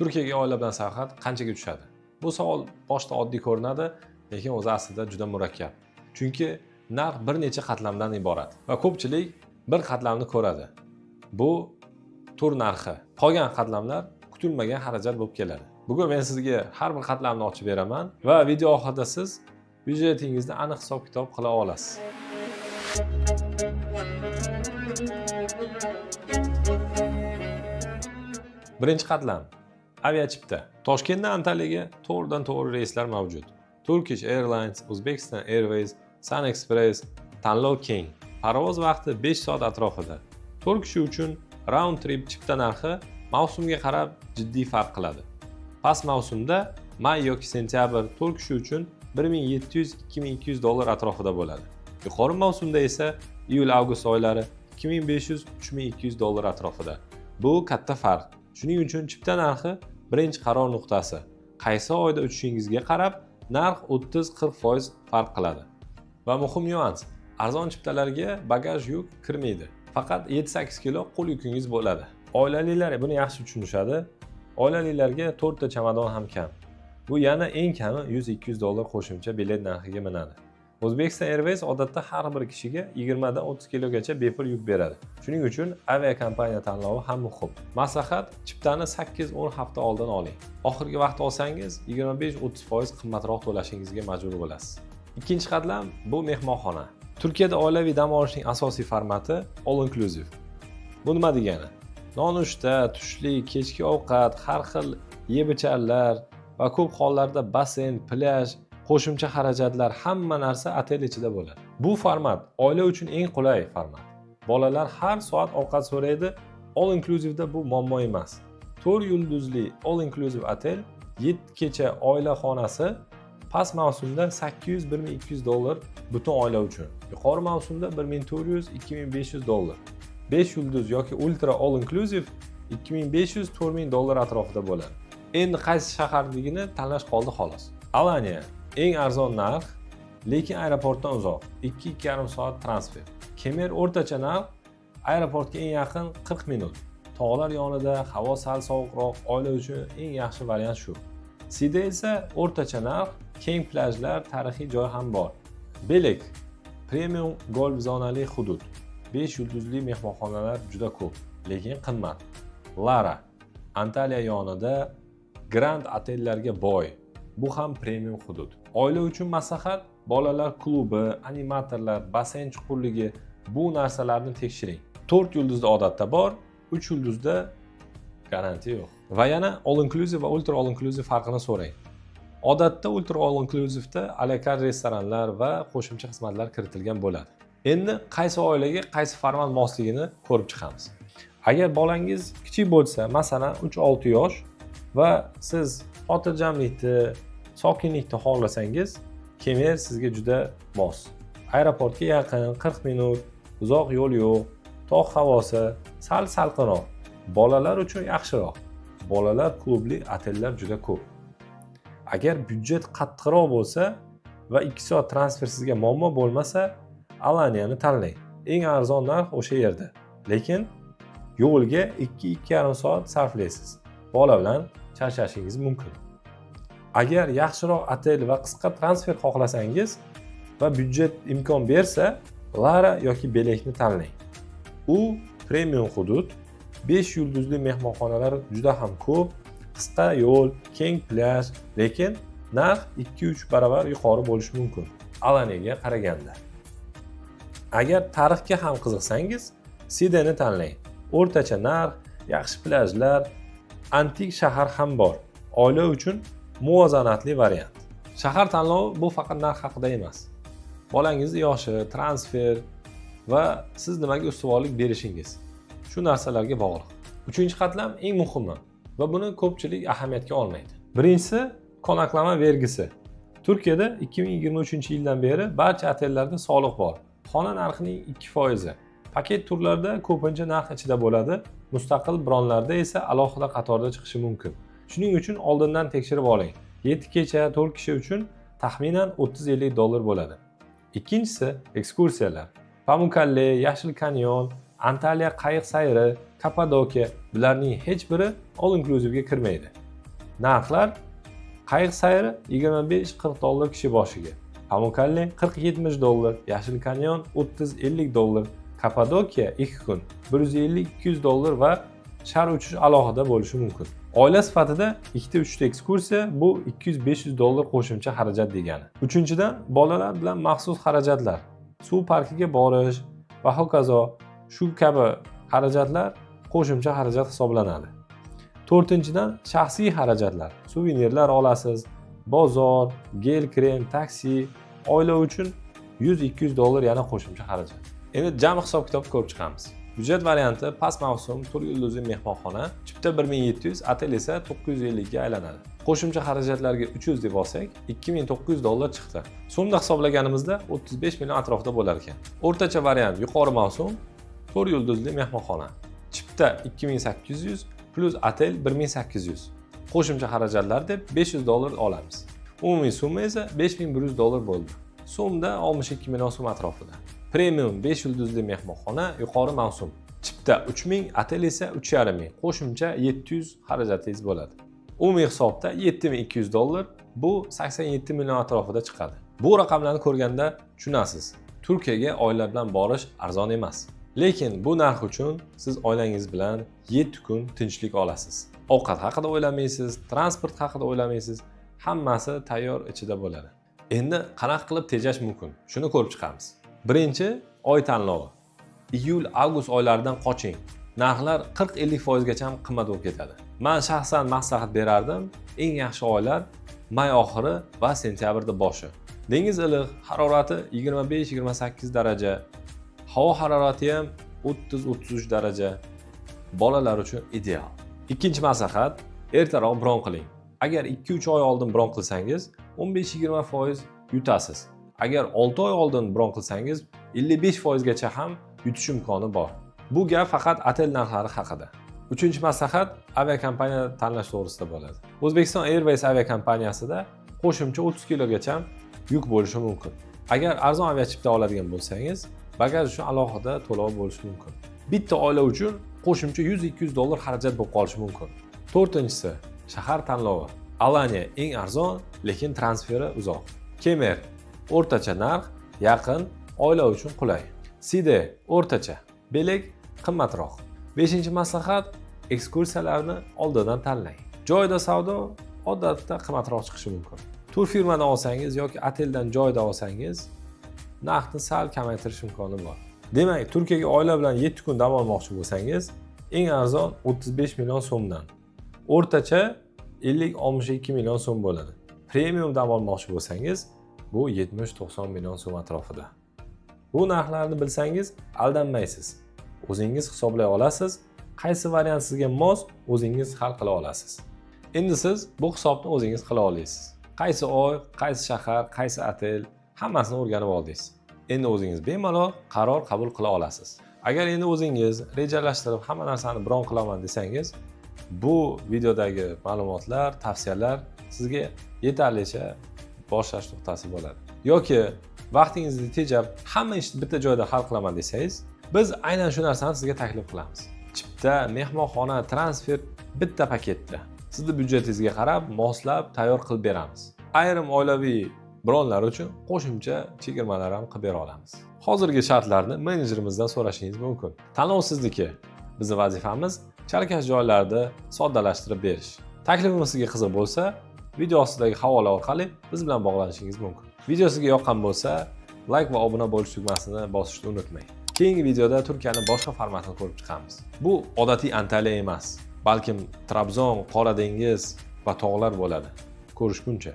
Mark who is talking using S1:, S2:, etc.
S1: Turkiyaga oila bilan sayohat qanchaga tushadi? Bu savol boshda oddiy ko'rinadi, lekin o'zi aslida juda murakkab. Chunki narx bir necha qatlamdan iborat va ko'pchilik bir qatlamni ko'radi. Bu tur narxi. Qolgan qatlamlar kutilmagan xarajat bo'lib keladi. Bugun men sizga har bir qatlamni ochib beraman va video oxirida siz byudjetingizni aniq hisob-kitob qila olasiz. Birinchi qatlam aviachipta. Toshkentdan Antaliyaga to'g'ridan-to'g'ri reyslar mavjud. Turkish Airlines, Uzbekistan Airways, Sun Express tanlov keng. Parvoz vaqti 5 soat atrofida. 4 kishi uchun round trip chipta narxi mavsumga qarab jiddiy farq qiladi. Past mavsumda may yoki sentyabr 4 kishi uchun 1700-2200 dollar atrofida bo'ladi. Yuqori mavsumda esa iyul-avgust oylari 2500-3200 dollar atrofida. Bu katta farq. Shuning uchun chipta narxi birinchi qaror nuqtasi. Qaysi oyda uchishingizga qarab narx 30-40% farq qiladi. Va muhim nyuans, arzon chiptalarga bagaj yuk kirmaydi. Faqat 7-8 kilo qo'l yukingiz bo'ladi. Oilalilar buni yaxshi tushunishadi. Oilalilarga 4 ta chamadon ham kam. Bu yana eng kami 100-200 dollar qo'shimcha bilet narxiga minadi. Uzbekistan Airways odatda har bir kishiga 20 dan 30 kilogacha bepul yuk beradi. Shuning uchun aviakompaniya tanlovi ham muhim. Maslahat, chiptani 8-10 hafta oldin oling. Oxirgi vaqt olsangiz 25-30% qimmatroq to'lashingizga majbur bo'lasiz. Ikkinchi qatlam bu mehmonxona. Turkiyada oilaviy dam olishning asosiy formati all inclusive. Bu nima degani? Nonushta, tushlik, kechki ovqat, har xil yeb-icharlar va ko'p hollarda basseyn, plyaj, qo'shimcha xarajatlar, hamma narsa otel ichida bo'ladi. Bu format oila uchun eng qulay format. Bolalar har soat ovqat so'raydi, all inclusive'da bu muammo emas. 4 yulduzli all inclusive otel 7 kecha oila xonasi past mavsumda 800-1200 dollar butun oila uchun. Yuqori mavsumda 1400-2500 dollar. 5 yulduz yoki ultra all inclusive 2500-4000 dollar atrofida bo'ladi. Endi qaysi shaharligini tanlash qoldi xolos. Alaniya eng arzon narx, lekin aeroportdan uzoq. 2-2,5 soat transfer. Kemer o'rtacha narx, aeroportga eng yaqin 40 minut. Tog'lar yonida, havo sal sovuqroq, oila uchun eng yaxshi variant shu. Sida esa o'rtacha narx, keng plyajlar, tarixiy joy ham bor. Belek premium golf zonali hudud. 5 yulduzli mehmonxonalar juda ko'p, lekin qimmat. Lara Antaliya yonida Grand otellarga boy. Bu ham premium hudud. Oila uchun maslahat, bolalar klubi, animatorlar, basseyn chuqurligi, bu narsalarni tekshiring. 4 yulduzda odatda bor, 3 yulduzda garantiya yo'q. Va yana all inclusive va ultra all inclusive farqini so'rang. Odatda ultra all inclusive'da a la carte restoranlar va qo'shimcha xizmatlar kiritilgan bo'ladi. Endi qaysi oilaga qaysi format mosligini ko'rib chiqamiz. Agar bolangiz kichik bo'lsa, masalan 3-6 yosh va siz xotirjamlikni, sokinlikni xohlasangiz, Kemer sizga juda mos. Aeroportga yaqin, 40 minut, uzoq yo'l yo'q, tog' havosi, sal salqinroq. Bolalar uchun yaxshiroq. Bolalar klubli otellar juda ko'p. Agar byudjet qattiqroq bo'lsa va 2 soat transfer sizga muammo bo'lmasa, Alaniyani tanlang. Eng arzon narx o'sha yerda. Lekin yo'lga 2-2,5 soat sarflaysiz. Bola bilan charchashingiz mumkin. Agar yaxshiroq otel va qisqa transfer xohlasangiz va byudjet imkon bersa, Lara yoki Belekni tanlang. U premium hudud, 5 yulduzli mehmonxonalar juda ham ko'p, qisqa yo'l, keng plyaj, lekin narx 2-3 barobar yuqori bo'lishi mumkin Alaniyaga qaraganda. Agar tarixga ham qiziqsangiz, Sidani tanlang. O'rtacha narx, yaxshi plyajlar, antik shahar ham bor. Oila uchun muvozanatli variant. Shahar tanlovi bu faqat narx haqida emas. Bolangizning yoshi, transfer va siz nimaga ustuvorlik berishingiz. Shu narsalarga bog'liq. Uchinchi qatlam eng muhimi va buni ko'pchilik ahamiyatga olmaydi. Birinchisi konaklama vergisi. Turkiyada 2023-yildan beri barcha otellarda soliq bor. Xona narxining 2%. Paket turlarda ko'pincha narx ichida bo'ladi, mustaqil bronlarda esa alohida qatorda chiqishi mumkin. Shuning uchun oldindan tekshirib oling. 7 kecha 4 kishi uchun taxminan 30-50 dollar bo'ladi. Ikkinchisi ekskursiyalar. Pamukkale, Yashil kanyon, Antaliya qayiq sayri, Kapadokiya bularning hech biri all inclusive ga kirmaydi. Narxlar qayiq sayri 25-40 dollar kishi boshiga. Pamukkale 40-70 dollar, Yashil kanyon 30-50 dollar, Kapadokiya 2 kun 150-200 dollar va shar uchish alohida bo'lishi mumkin. Oila sifatida 2-3 ta ekskursiya bu 200-500 dollar qo'shimcha xarajat degani. Uchinchidan, bolalar bilan maxsus xarajatlar, suv parkiga borish va hokazo shu kabi xarajatlar qo'shimcha xarajat hisoblanadi. To'rtinchidan, shaxsiy xarajatlar, suvenirlar olasiz, bozor, gel krem, taksi, oila uchun 100-200 dollar yana qo'shimcha xarajat. Endi jami hisob-kitob ko'rib chiqamiz. Byudjet varianti past mavsum 4 yulduzli mehmonxona, chipta 1700, otel esa 950 ga aylanadi. Qo'shimcha xarajatlarga 300 deb olsak, 2900 dollar chiqdi. So'mda hisoblaganimizda 35 million atrofida bo'lar ekan. O'rtacha variant yuqori mavsum 4 yulduzli mehmonxona, chipta 2800 plus otel 1800. Qo'shimcha xarajatlar deb 500 dollar olamiz. Umumiy summa esa 5100 dollar bo'ldi. So'mda 62 million so'm atrofida. Premium 5 yulduzli mehmonxona yuqori mavsum. Chipta 3000, otel esa 3500. Qo'shimcha 700 xarajatingiz bo'ladi. Umumiy hisobda 7200 dollar, bu 87 million atrofida chiqadi. Bu raqamlarni ko'rganda tushunasiz. Turkiyaga oila bilan borish arzon emas. Lekin bu narx uchun siz oilangiz bilan 7 kun tinchlik olasiz. Ovqat haqida o'ylamaysiz, transport haqida o'ylamaysiz, hammasi tayyor ichida bo'ladi. Endi qanaqa qilib tejash mumkin? Shuni ko'rib chiqamiz. Birinchi oy tanlovi. Iyul-avgust oylaridan qoching. Narxlar 40-50% gacha ham qimmat bo'lib ketadi. Men shaxsan maslahat berardim, eng yaxshi oylar may oxiri va sentyabrda boshi. Dengiz iliq, harorati 25-28 daraja, havo harorati ham 30-33 daraja. Bolalar uchun ideal. Ikkinchi maslahat, ertaroq bron qiling. Agar 2-3 oy oldin bron qilsangiz, 15-20% yutasiz. Agar 6 oy oldin bron qilsangiz, 55% gacha ham yutish imkoni bor. Bu gap faqat otel narxlari haqida. Uchinchi maslahat aviakompaniya tanlash to'g'risida bo'ladi. Uzbekistan Airways aviakompaniyasida qo'shimcha 30 kilogacha yuk bo'lishi mumkin. Agar arzon aviachipta oladigan bo'lsangiz, bagaj uchun alohida to'lov bo'lishi mumkin. Bitta oila uchun qo'shimcha 100-200 dollar xarajat bo'lib qolishi mumkin. To'rtinchisi, shahar tanlovi. Alanya eng arzon, lekin transferi uzoq. Kemer o'rtacha narx, yaqin, oila uchun qulay. Side o'rtacha, Belek qimmatroq. 5-maslahat, ekskursiyalarni oldindan tanlang. Joyda savdo odatda qimmatroq chiqishi mumkin. Tur firmadan olsangiz yoki oteldan joyda olsangiz, narxni sal kamaytirish imkoni bor. Demak, Turkiyaga oila bilan 7 kun dam olmoqchi bo'lsangiz, eng arzon 35 million so'mdan, o'rtacha 50-62 million so'm bo'ladi. Premium dam olmoqchi bo'lsangiz, bu 70-90 million so'm atrofida. Bu narxlarni bilsangiz, aldanmaysiz. O'zingiz hisoblay olasiz, qaysi variant sizga mos, o'zingiz hal qila olasiz. Endi siz bu hisobni o'zingiz qila olasiz. Qaysi oy, qaysi shahar, qaysi otel, hammasini o'rganib oldingiz. Endi o'zingiz bemalol qaror qabul qila olasiz. Agar endi o'zingiz rejalashtirib hamma narsani bron qilaman desangiz, bu videodagi ma'lumotlar, tavsiyalar sizga yetarlicha boshlash nuqtasi bo'ladi. Yoki vaqtingizni tejab hamma ishni bitta joyda hal qilaman desangiz, biz aynan shu narsani sizga taklif qilamiz. Chipta, mehmonxona, transfer bitta paketda. Sizni byudjetingizga qarab, moslab tayyor qilib beramiz. Ayrim oilaviy bronlar uchun qo'shimcha chegirmalar ham qilib bera olamiz. Hozirgi shartlarni menejerimizdan so'rashingiz mumkin. Tanlov sizniki. Bizning vazifamiz chalkash joylarda soddalashtirib berish. Taklifimiz sizga qiziq bo'lsa, video ostidagi havola orqali biz bilan bog'lanishingiz mumkin. Video sizga yoqqan bo'lsa, like va obuna bo'lish tugmasini bosishni unutmang. Keyingi videoda Turkiyaning boshqa formatini ko'rib chiqamiz. Bu odatiy Antalya emas, balkim Trabzon, Qora dengiz va tog'lar bo'ladi. Ko'rishguncha.